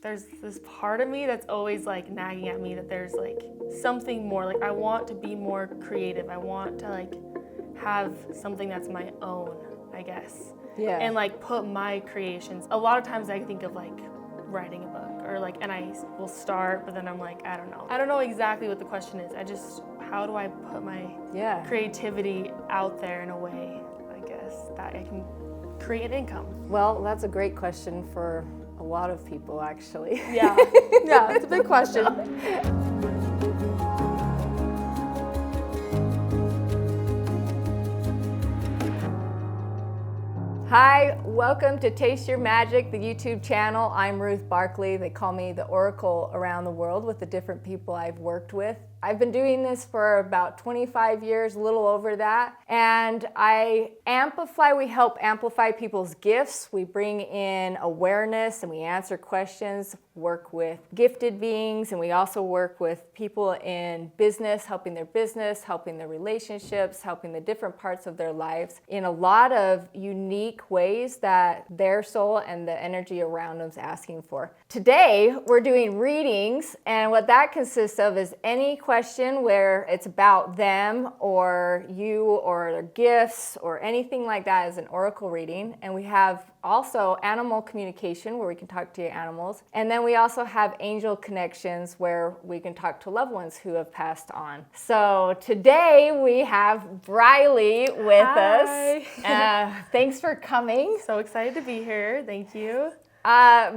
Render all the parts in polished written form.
there's this part of me that's always like nagging at me that there's like something more. Like I want to be more creative. I want to like have something that's my own, I guess. Yeah. And like put my creations. A lot of times I think of like writing a book or like, and I will start, but then I'm like, I don't know. I don't know exactly what the question is. How do I put my creativity out there in a way, I guess, that I can create income? Well, that's a great question for a lot of people, actually. Yeah, yeah, it's a big question. Hi, welcome to Taste Your Magic, the YouTube channel. I'm Ruth Barkley. They call me the Oracle around the world with the different people I've worked with. I've been doing this for about 25 years, a little over that. And we help amplify people's gifts. We bring in awareness and we answer questions, work with gifted beings, and we also work with people in business, helping their business, helping their relationships, helping the different parts of their lives in a lot of unique ways that their soul and the energy around them is asking for. Today, we're doing readings, and what that consists of is any question where it's about them or you or their gifts or anything like that is an oracle reading. And we have also animal communication where we can talk to your animals. And then we also have angel connections where we can talk to loved ones who have passed on. So today we have Briley with us. Thanks for coming. So excited to be here. Thank you.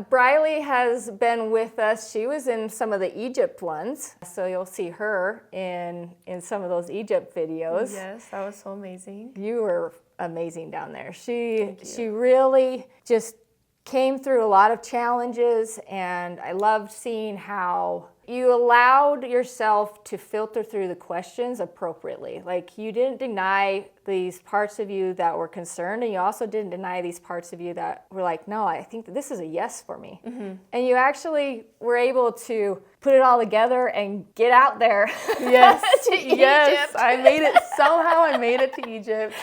Briley has been with us. She was in some of the Egypt ones, so you'll see her in some of those Egypt videos. Yes, that was so amazing. You were amazing down there. She really just came through a lot of challenges, and I loved seeing how you allowed yourself to filter through the questions appropriately. Like you didn't deny these parts of you that were concerned, and you also didn't deny these parts of you that were like, no, I think that this is a yes for me. Mm-hmm. And you actually were able to put it all together and get out there. Yes, to yes, Egypt. I made it somehow. I made it to Egypt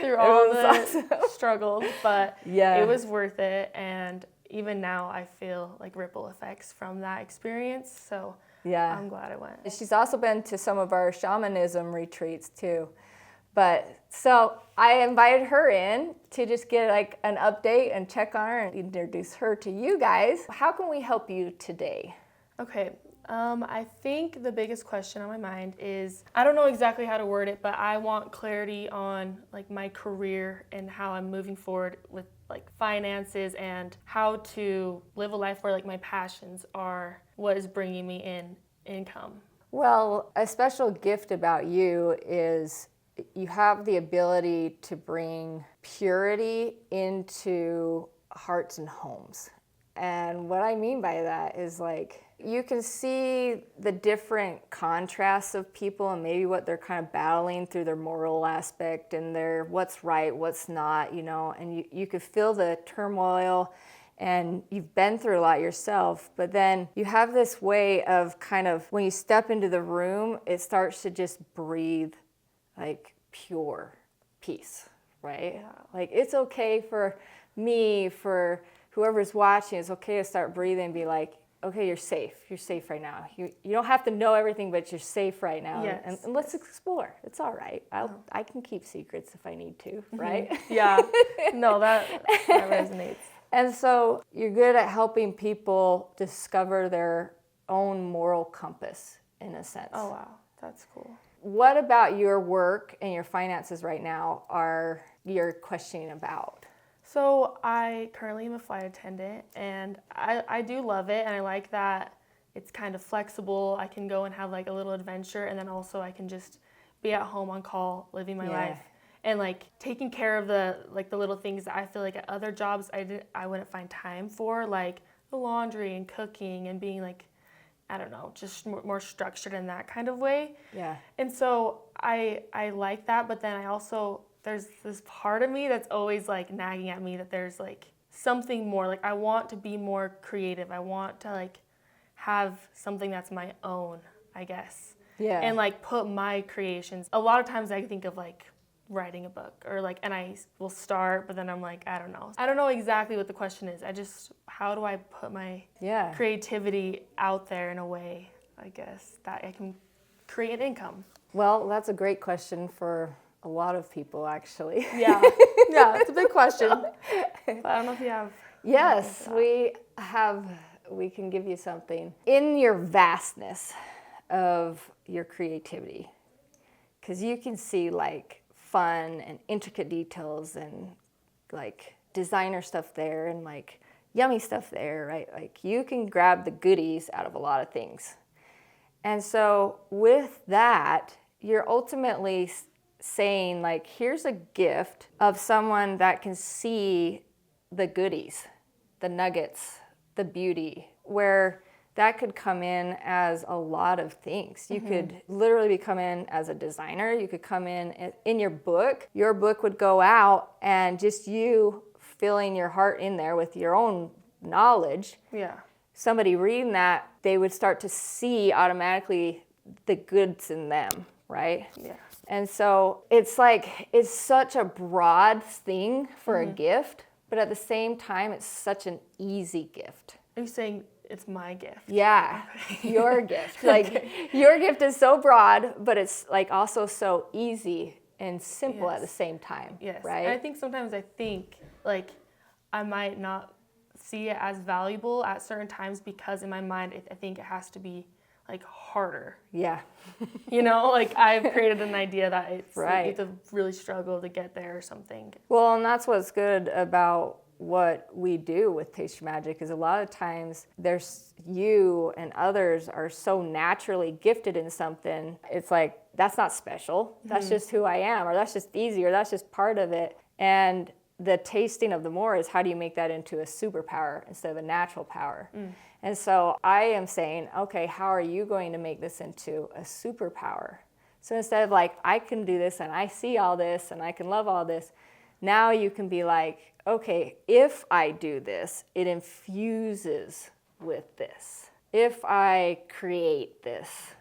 through all the awesome. struggles, but Yeah. it was worth it. And even now, I feel like ripple effects from that experience. So Yeah. I'm glad I went. She's also been to some of our shamanism retreats too. But so I invited her in to just get like an update and check on her and introduce her to you guys. How can we help you today? Okay, I think the biggest question on my mind is, I don't know exactly how to word it, but I want clarity on like my career and how I'm moving forward with like finances and how to live a life where like my passions are what is bringing me in income. Well, a special gift about you is you have the ability to bring purity into hearts and homes. And what I mean by that is like, you can see the different contrasts of people and maybe what they're kind of battling through their moral aspect and their what's right, what's not, you know, and you could feel the turmoil, and you've been through a lot yourself, but then you have this way of kind of, when you step into the room, it starts to just breathe like pure peace, right? Yeah. Like it's okay for me, for whoever's watching, it's okay to start breathing and be like, okay, you're safe right now. You don't have to know everything, but you're safe right now. Yes. And let's explore. It's all right. I can keep secrets if I need to, right? Yeah, no, that resonates. And so you're good at helping people discover their own moral compass, in a sense. Oh, wow, that's cool. What about your work and your finances right now are you're questioning about? So I currently am a flight attendant, and I do love it, and I like that it's kind of flexible. I can go and have like a little adventure, and then also I can just be at home on call, living my life, and like taking care of the little things that I feel like at other jobs I wouldn't find time for, like the laundry and cooking and being like, I don't know, just more structured in that kind of way. Yeah. And so I like that, but then I also, there's this part of me that's always like nagging at me that there's like something more. Like I want to be more creative. I want to like have something that's my own, I guess. Yeah. And like put my creations. A lot of times I think of like writing a book, or like, and I will start, but then I'm like, I don't know exactly what the question is. How do I put my Yeah. creativity out there in a way, I guess, that I can create an income? Well, that's a great question for a lot of people, actually. Yeah, yeah, it's a big question. But I don't know if you have. Yes, we can give you something. In your vastness of your creativity, because you can see like fun and intricate details and like designer stuff there and like yummy stuff there, right? Like you can grab the goodies out of a lot of things. And so with that, you're ultimately saying like, here's a gift of someone that can see the goodies, the nuggets, the beauty, where that could come in as a lot of things. You could literally come in as a designer. You could come in your book. Your book would go out and just you filling your heart in there with your own knowledge. Yeah. Somebody reading that, they would start to see automatically the goods in them, right? Yeah. And so it's such a broad thing for a gift, but at the same time, it's such an easy gift. Are you saying it's my gift? Yeah, your gift. Like your gift is so broad, but it's like also so easy and simple at the same time. Yes. Right. And I think sometimes like I might not see it as valuable at certain times because in my mind I think it has to be like harder. Yeah. You know, like I've created an idea that it's Right. like, you have to really struggle to get there or something. Well, and that's what's good about what we do with Taste Your Magic is a lot of times there's you and others are so naturally gifted in something. It's like, that's not special. That's just who I am, or that's just easy, or that's just part of it. And the tasting of the more is how do you make that into a superpower instead of a natural power? And so I am saying, okay, how are you going to make this into a superpower? So instead of like, I can do this and I see all this and I can love all this, now you can be like, okay, if I do this, it infuses with this. If I create this,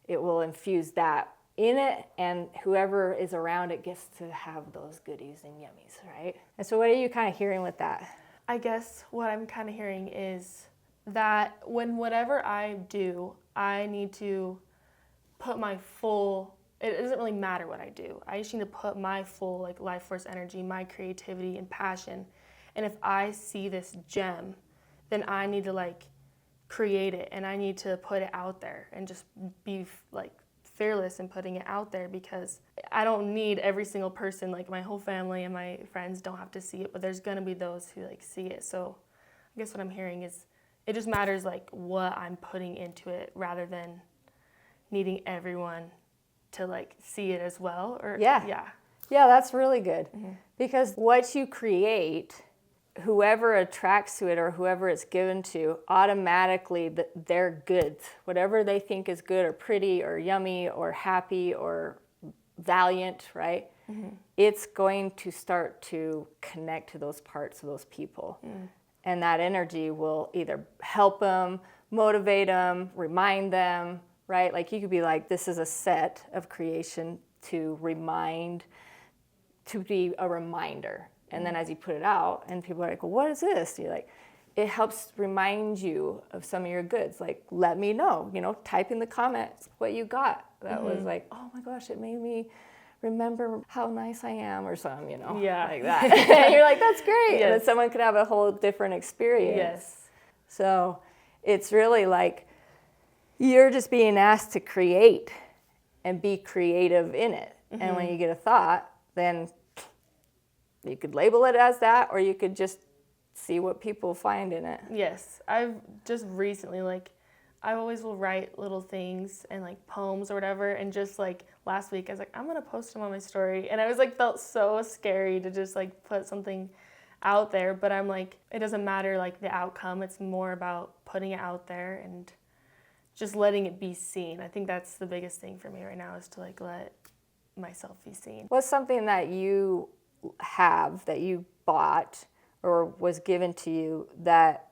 it will infuse that in it, and whoever is around it gets to have those goodies and yummies, right? And so what are you kind of hearing with that? I guess what I'm kind of hearing is that whatever I do, I need to put my full, it doesn't really matter what I do. I just need to put my full like life force energy, my creativity and passion. And if I see this gem, then I need to like create it and I need to put it out there and just be like fearless in putting it out there, because I don't need every single person, like my whole family and my friends don't have to see it, but there's gonna be those who like see it. So I guess what I'm hearing is it just matters like what I'm putting into it rather than needing everyone to like see it as well. Or Yeah, that's really good. Because what you create, whoever attracts to it or whoever it's given to, automatically they're goods. Whatever they think is good or pretty or yummy or happy or valiant, right? It's going to start to connect to those parts of those people. And that energy will either help them, motivate them, remind them, right? Like you could be like, this is a set of creation to be a reminder. And then as you put it out and people are like, well, what is this? You're like, it helps remind you of some of your goods. Like, let me know, type in the comments what you got. That was like, oh my gosh, it made me remember how nice I am or something, Yeah. like that. And you're like, that's great. Yes. And then someone could have a whole different experience. Yes. So it's really like, you're just being asked to create and be creative in it. And when you get a thought, then you could label it as that, or you could just see what people find in it. Yes, I've just recently, like, I always will write little things and like poems or whatever, and just like last week I was like, I'm gonna post them on my story, and I was like, felt so scary to just like put something out there, but I'm like, it doesn't matter like the outcome, it's more about putting it out there and just letting it be seen. I think that's the biggest thing for me right now, is to like let myself be seen. What's something that you have, that you bought or was given to you, that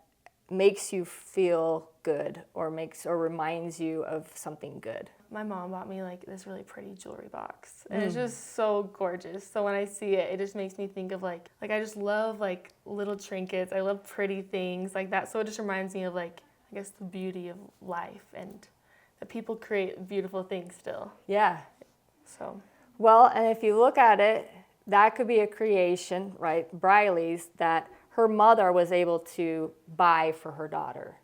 makes you feel good or reminds you of something good? My mom bought me like this really pretty jewelry box, and it's just so gorgeous. So when I see it, it just makes me think of like I just love like little trinkets. I love pretty things like that. So it just reminds me of like, I guess, the beauty of life and that people create beautiful things still. Yeah. So Well, and if you look at it, that could be a creation, right? Briley's, that her mother was able to buy for her daughter.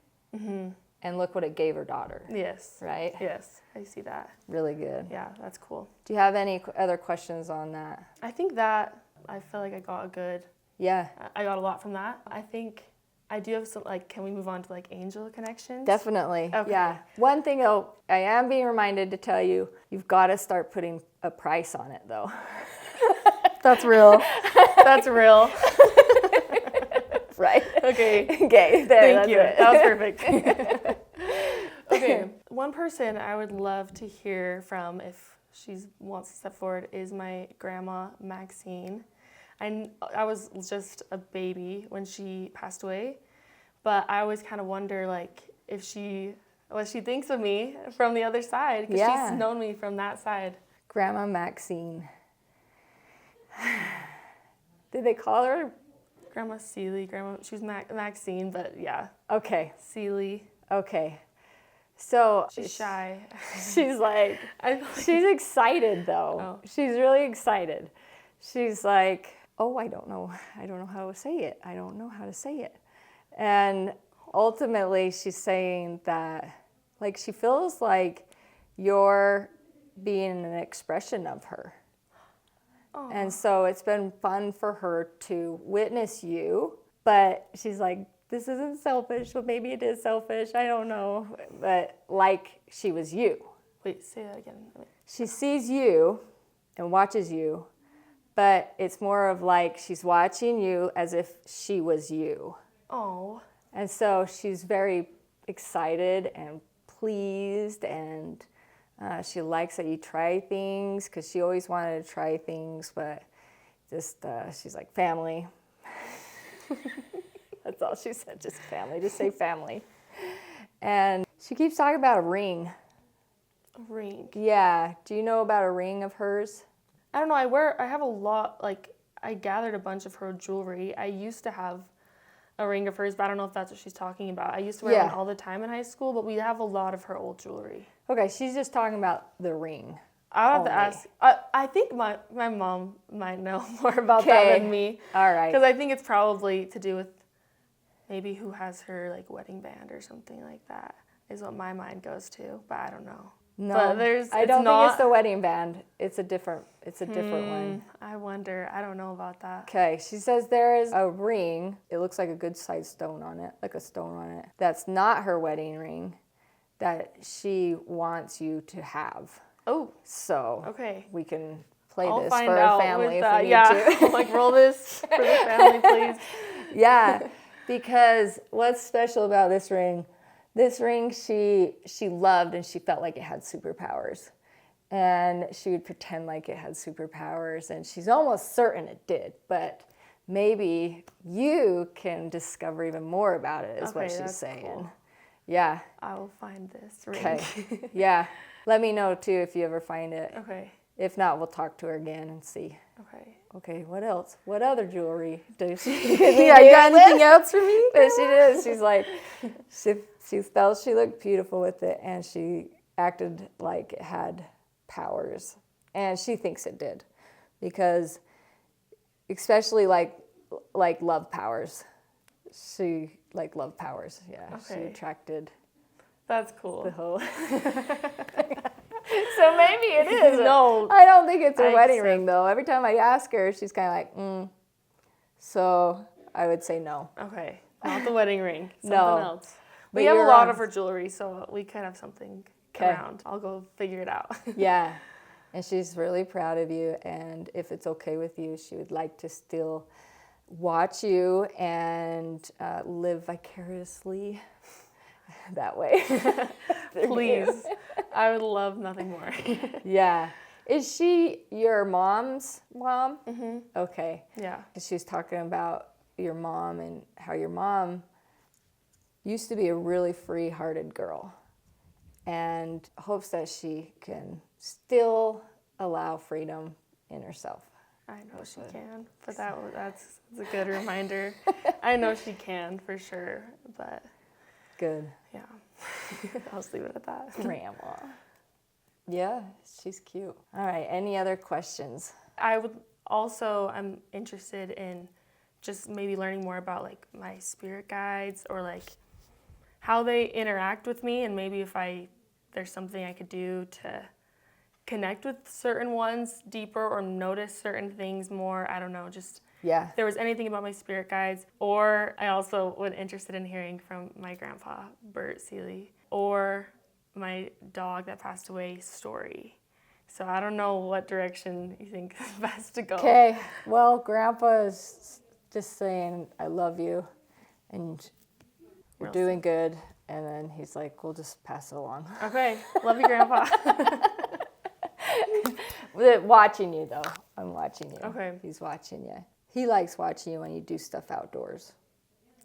And look what it gave her daughter. yes, Right? yes, I see that. Really good. Yeah, that's cool. Do you have any other questions on that? I think that I feel like I got a good. Yeah, I got a lot from that. I think I do have some, like, can we move on to like angel connections? definitely. Okay. Yeah. One thing, though, I am being reminded to tell you, you've got to start putting a price on it, though. That's real. That's real. Right? Okay. Okay, there, Thank that's you. it. That was perfect. Okay. One person I would love to hear from if she wants to step forward is my grandma, Maxine. I was just a baby when she passed away, but I always kind of wonder, like, if what she thinks of me from the other side, because Yeah. she's known me from that side. Grandma Maxine. Did they call her? Grandma Seeley, she was Maxine, but yeah, Okay, Seeley. okay. So She's shy. she's like, she's excited though. Oh. She's really excited. She's like, oh, I don't know how to say it. I don't know how to say it. And ultimately she's saying that, like, she feels like you're being an expression of her. Oh. And so it's been fun for her to witness you, but she's like, this isn't selfish, but maybe it is selfish, I don't know. But like she was you. Wait, say that again. She sees you and watches you, but it's more of like she's watching you as if she was you. Oh. And so she's very excited and pleased, and she likes that you try things, because she always wanted to try things, but just she's like, family. That's all she said, just family. Just say family. And she keeps talking about a ring. A ring. Yeah. Do you know about a ring of hers? I don't know. I have a lot, like, I gathered a bunch of her jewelry. I used to have a ring of hers, but I don't know if that's what she's talking about. I used to wear one all the time in high school, but we have a lot of her old jewelry. Okay, she's just talking about the ring. I'll have to Only. ask. I think my mom might know more about that than me. All right. Because I think it's probably to do with maybe who has her, like, wedding band or something like that is what my mind goes to, but I don't know. No, But I don't think it's the wedding band. It's a different one. I wonder. I don't know about that. Okay, she says there is a ring. It looks like a good sized stone on it, like a stone on it. That's not her wedding ring that she wants you to have. Oh, So okay. we can play I'll this find for out our family with if that. we need Yeah, to. like, roll this for the family, please. Yeah, because what's special about this ring? This ring she loved, and she felt like it had superpowers. And she would pretend like it had superpowers, and she's almost certain it did, but maybe you can discover even more about it, is what Okay, she's that's saying. cool. Yeah. I will find this ring. Okay. Yeah. Let me know too if you ever find it. Okay. If not, we'll talk to her again and see. Okay. Okay, what else? What other jewelry does she Yeah, you got anything else for me? But she did. She's like, she felt she looked beautiful with it, and she acted like it had powers. And she thinks it did, because especially like love powers. She like love powers. Yeah, she Okay. attracted That's cool. the whole. So maybe it is. No. I don't think it's a I wedding accept. ring though. Every time I ask her, she's kind of like, So I would say no. Okay. Not the wedding ring. Something No. else. But We have a you're lot on- of her jewelry, so we could have something 'Kay. around. I'll go figure it out. Yeah. And she's really proud of you. And if it's okay with you, she would like to still watch you and live vicariously that way. Please. I would love nothing more. Yeah. Is she your mom's mom? Mm-hmm. Okay. Yeah. She was talking about your mom and how your mom used to be a really free-hearted girl and hopes that she can still allow freedom in herself. I know she can, but that's a good reminder. I know she can for sure, but Good. yeah, I'll just leave it at that. Grandma. Yeah, she's cute. All right, any other questions? I'm interested in just maybe learning more about like my spirit guides or like how they interact with me, and maybe if there's something I could do to connect with certain ones deeper or notice certain things more. I don't know, just Yeah. if there was anything about my spirit guides. Or I also was interested in hearing from my grandpa, Bert Seeley, or my dog that passed away, Story. So I don't know what direction you think is best to go. Okay, well, Grandpa is just saying, I love you, and you're Real doing good. And then he's like, we'll just pass it along. Okay, love you, Grandpa. Watching you, though. I'm watching you. Okay. He's watching you. He likes watching you when you do stuff outdoors.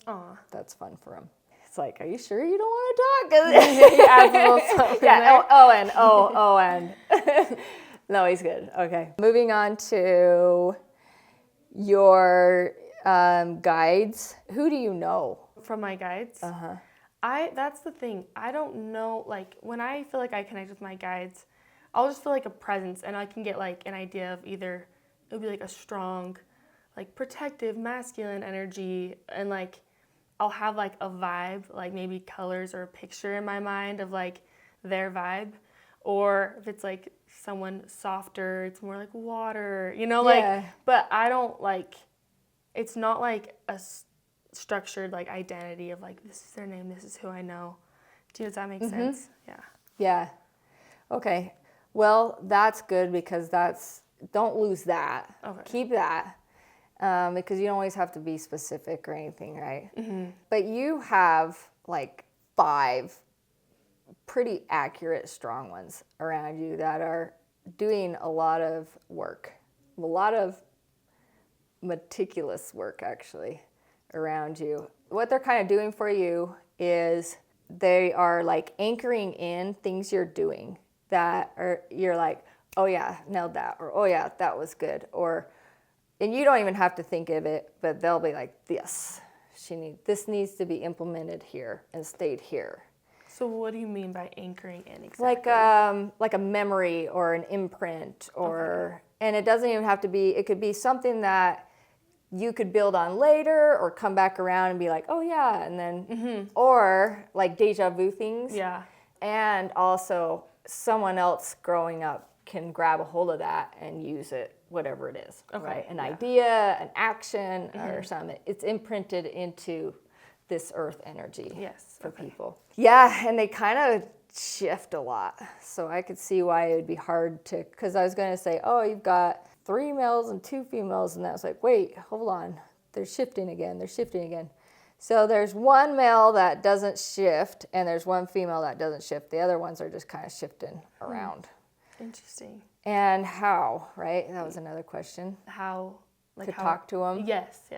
Aw. That's fun for him. It's like, are you sure you don't want to talk? He adds a little something Yeah, there. and. No, he's good. Okay. Moving on to your guides. Who do you know? From my guides. Uh-huh. That's the thing. I don't know, like, when I feel like I connect with my guides, I'll just feel like a presence, and I can get, like, an idea of either it would be, like, a strong, like, protective, masculine energy, and, like, I'll have, like, a vibe, like, maybe colors or a picture in my mind of, like, their vibe. Or if it's, like, someone softer, it's more like water, you know, like, Yeah. but I don't, like, it's not, like, structured like identity of like, this is their name, this is who I know. Does that make sense? Yeah. Yeah. Okay. Well, that's good because don't lose that. Okay. Keep that because you don't always have to be specific or anything, right? Mm-hmm. But you have like 5 pretty accurate, strong ones around you that are doing a lot of work, a lot of meticulous work actually around you. What they're kind of doing for you is they are like anchoring in things you're doing that are, you're like, oh yeah, nailed that, or oh yeah, that was good, and you don't even have to think of it, but they'll be like, this needs to be implemented here and stayed here. So what do you mean by anchoring in exactly? Like a memory or an imprint or, and it doesn't even have to be, it could be something that you could build on later or come back around and be like, oh yeah, and then, or like deja vu things. Yeah. And also someone else growing up can grab a hold of that and use it, whatever it is, right? An idea, an action, or something. It's imprinted into this earth energy for people. Yeah, and they kind of shift a lot. So I could see why it would be hard to, because I was going to say, oh, you've got 3 males and 2 females, and that's like, wait, hold on. They're shifting again. So there's one male that doesn't shift, and there's one female that doesn't shift. The other ones are just kind of shifting around. Interesting. And how, right? That was another question. How? Like To how, talk to them. Yes.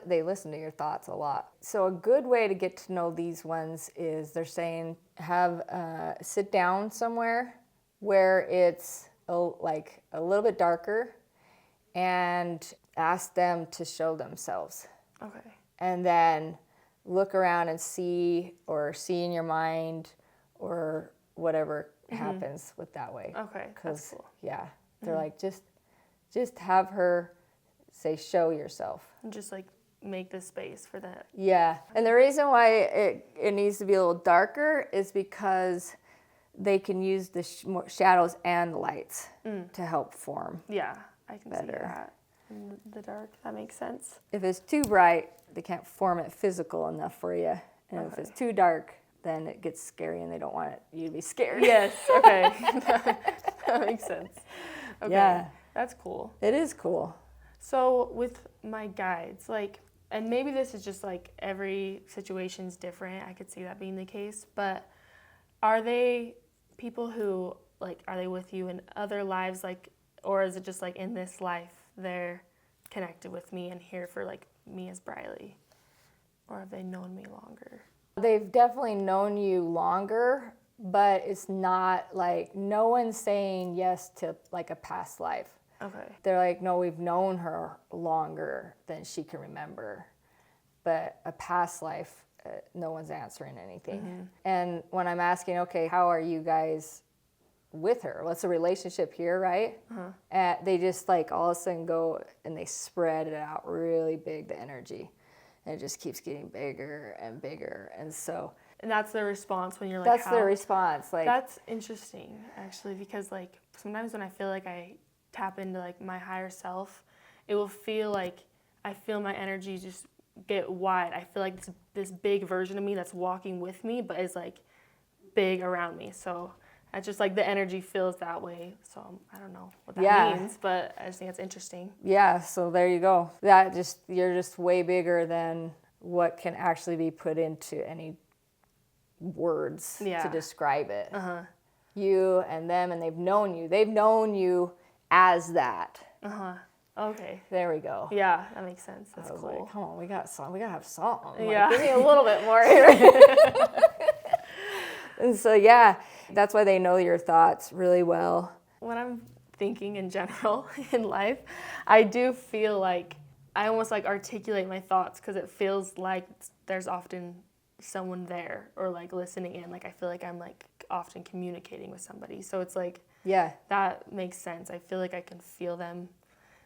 They listen to your thoughts a lot. So a good way to get to know these ones is they're saying sit down somewhere where it's like a little bit darker and ask them to show themselves. Okay. And then look around and see in your mind or whatever happens with that way. Okay, that's cool. Yeah, they're like, just have her say, show yourself. And just like make the space for that. Yeah, and the reason why it needs to be a little darker is because they can use the shadows and the lights to help form. Yeah, I can see Better. that in the dark. That makes sense. If it's too bright, they can't form it physical enough for you. And if it's too dark, then it gets scary and they don't want you to be scared. Yes, okay. That makes sense. Okay, Yeah. That's cool. It is cool. So with my guides, like, and maybe this is just like every situation's different. I could see that being the case, but are they people who, like, are they with you in other lives, like, or is it just like in this life they're connected with me and here for like me as Briley? Or have they known me longer? They've definitely known you longer, but it's not like no one's saying yes to like a past life. Okay. They're like, no, we've known her longer than she can remember. But a past life, no one's answering anything. And when I'm asking, okay, how are you guys with her? What's the relationship here, right? They just like all of a sudden go and they spread it out really big, the energy. And it just keeps getting bigger and bigger. And so And that's the response when you're like, that's how? their response. Like, That's interesting, actually, because like sometimes when I feel like I tap into like my higher self, it will feel like I feel my energy just get wide. I feel like it's this big version of me that's walking with me, but is like big around me. So it's just like the energy feels that way. So I don't know what that means, but I just think it's interesting. yeah, so there you go. That just, you're just way bigger than what can actually be put into any words to Yeah. describe it. You and them, and they've known you. They've known you as that. Okay. There we go. Yeah, that makes sense. That's I was cool. like, come on, we got song. We gotta have song. Like, Yeah. give me a little bit more here. And so yeah, that's why they know your thoughts really well. When I'm thinking in general in life, I do feel like I almost like articulate my thoughts because it feels like there's often someone there or like listening in. Like I feel like I'm like often communicating with somebody. So it's like Yeah. that makes sense. I feel like I can feel them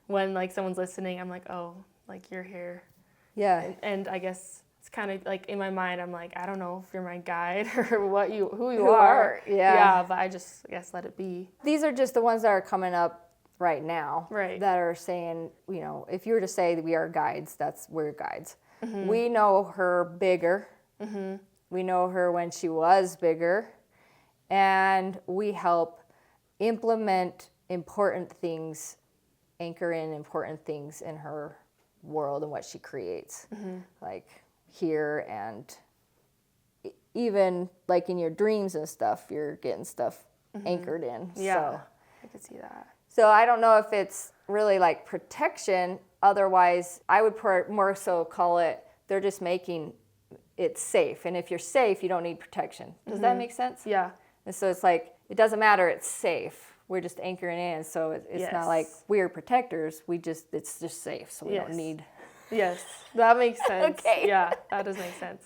when like someone's listening. I'm like, oh, like you're here. Yeah. And I guess it's kind of like in my mind, I'm like, I don't know if you're my guide or who you Who are. are, yeah. Yeah, but I just I guess let it be. These are just the ones that are coming up right now. Right. That are saying, you know, if you were to say that we are guides, we're guides. We know her bigger. We know her when she was bigger. And we help implement important things, anchor in important things in her world and what she creates. Like here and even like in your dreams and stuff, you're getting stuff anchored in. Yeah, So. I could see that. So I don't know if it's really like protection. Otherwise, I would more so call it, they're just making it safe. And if you're safe, you don't need protection. Does that make sense? Yeah. And so it's like, it doesn't matter, it's safe. We're just anchoring in. So it's not like we're protectors. It's just safe. So we don't need. Yes, that makes sense. Okay. Yeah, that does make sense.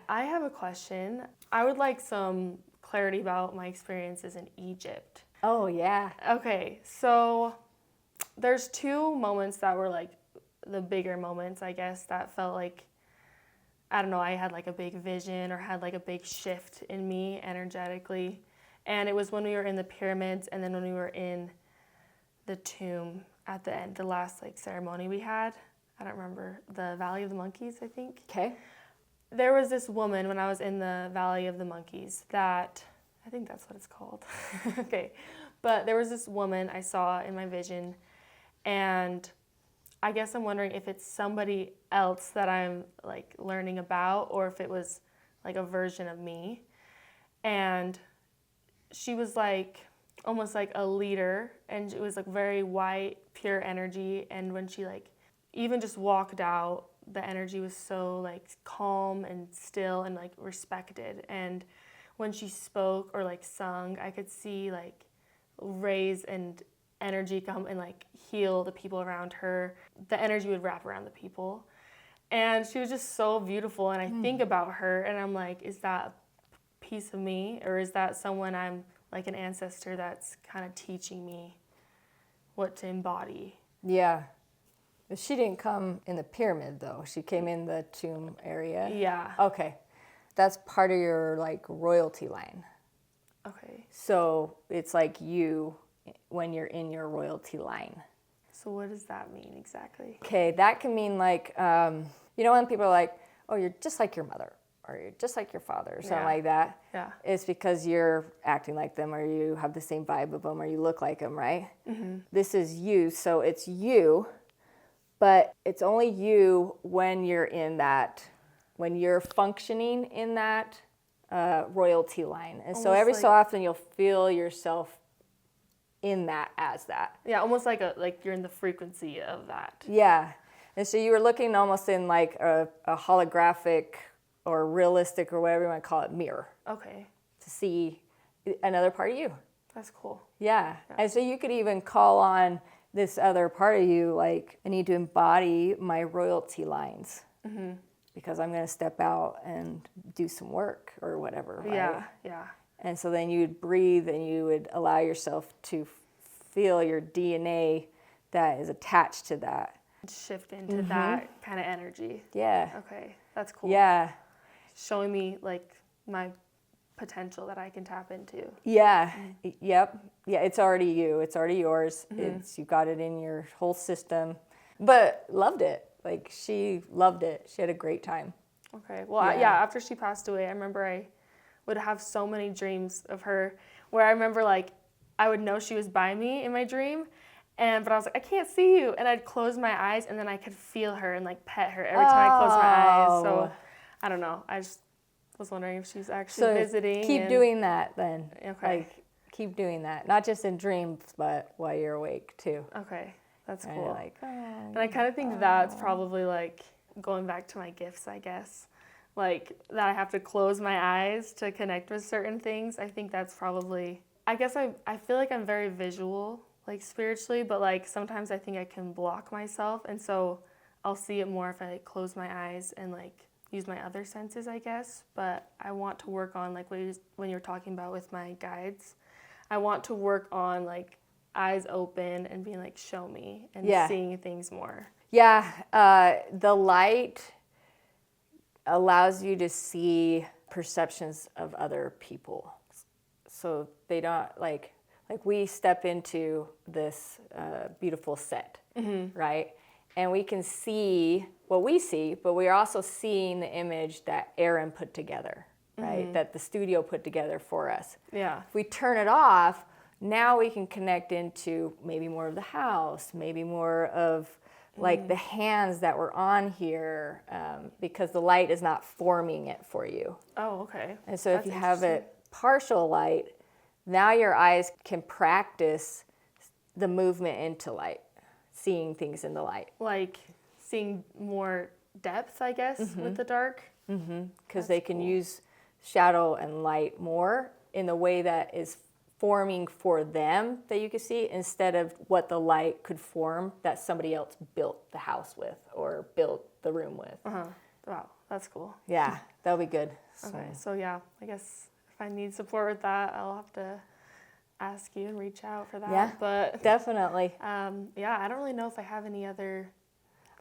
I have a question. I would like some clarity about my experiences in Egypt. Oh, yeah. Okay, so there's two moments that were like the bigger moments, I guess, that felt like, I don't know, I had like a big vision or had like a big shift in me energetically. And it was when we were in the pyramids and then when we were in the tomb at the end, the last like ceremony we had. I don't remember, the Valley of the Monkeys, I think. Okay. There was this woman when I was in the Valley of the Monkeys that, I think that's what it's called. Okay. But there was this woman I saw in my vision, and I guess I'm wondering if it's somebody else that I'm like learning about or if it was like a version of me. And she was like almost like a leader, and it was like very white, pure energy. And when she like even just walked out, the energy was so like calm and still and like respected. And when she spoke or like sung, I could see like rays and energy come and like heal the people around her. The energy would wrap around the people. And she was just so beautiful. And I think about her and I'm like, is that a piece of me? Or is that someone I'm like an ancestor that's kind of teaching me what to embody? Yeah. She didn't come in the pyramid, though. She came in the tomb area. Yeah. Okay. That's part of your, like, royalty line. Okay. So it's like you when you're in your royalty line. So what does that mean exactly? Okay, that can mean, like, you know when people are like, oh, you're just like your mother, or you're just like your father, or something like that? Yeah. It's because you're acting like them, or you have the same vibe of them, or you look like them, right? This is you, so it's you. But it's only you when you're in that, when you're functioning in that royalty line. And so Almost every like- so often you'll feel yourself in that as that. Yeah, almost like you're in the frequency of that. Yeah. And so you were looking almost in like a holographic or realistic or whatever you want to call it mirror Okay. to see another part of you. That's cool. Yeah. And so you could even call on this other part of you, like, I need to embody my royalty lines because I'm going to step out and do some work or whatever. Right? Yeah. Yeah. And so then you would breathe and you would allow yourself to feel your DNA that is attached to that. Shift into that kind of energy. Yeah. Okay. That's cool. Yeah. Showing me like my potential that I can tap into. Yeah. Yep. Yeah, it's already you. It's already yours. It's, you got it in your whole system. But loved it. Like, she loved it. She had a great time. Okay. Well, after she passed away, I remember I would have so many dreams of her where I remember like I would know she was by me in my dream, but I was like, I can't see you. And I'd close my eyes and then I could feel her and like pet her every time I closed my eyes. So I don't know. I just was wondering if she's actually visiting. Keep doing that then. Okay. Like, keep doing that. Not just in dreams, but while you're awake too. Okay. That's And cool. you're like, And I kind of think that's probably like going back to my gifts, I guess. Like that I have to close my eyes to connect with certain things. I think that's probably, I guess I feel like I'm very visual, like spiritually, but like sometimes I think I can block myself. And so I'll see it more if I like close my eyes and like use my other senses, I guess. But I want to work on like when you're talking about with my guides, I want to work on like eyes open and being like, show me and seeing things more. yeah, the light allows you to see perceptions of other people. So they don't like we step into this beautiful set, right? And we can see what we see, but we are also seeing the image that Aaron put together, right? That the studio put together for us. Yeah. If we turn it off, now we can connect into maybe more of the house, maybe more of like the hands that were on here, because the light is not forming it for you. Oh, okay. And so if you have it partial light, now your eyes can practice the movement into light, seeing things in the light. Like seeing more depth, I guess, with the dark. Because they can use shadow and light more in the way that is forming for them that you can see, instead of what the light could form that somebody else built the house with or built the room with. Wow, that's cool. Yeah, that'll be good. Okay, so yeah, I guess if I need support with that, I'll have to ask you and reach out for that. Yeah, but definitely. yeah, I don't really know if I have any other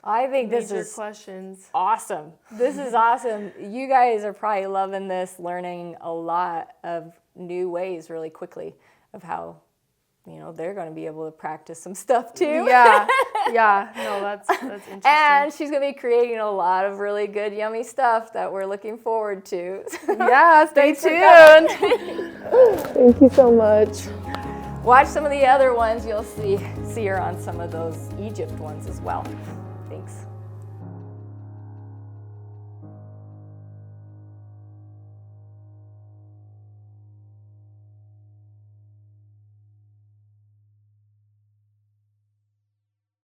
I think this major is questions. awesome. This is awesome. You guys are probably loving this, learning a lot of new ways really quickly of how, you know, they're going to be able to practice some stuff too. Yeah, yeah. No, that's interesting. And she's going to be creating a lot of really good, yummy stuff that we're looking forward to. Yeah, stay tuned. Thank you so much. Watch some of the other ones. You'll see her on some of those Egypt ones as well. Thanks.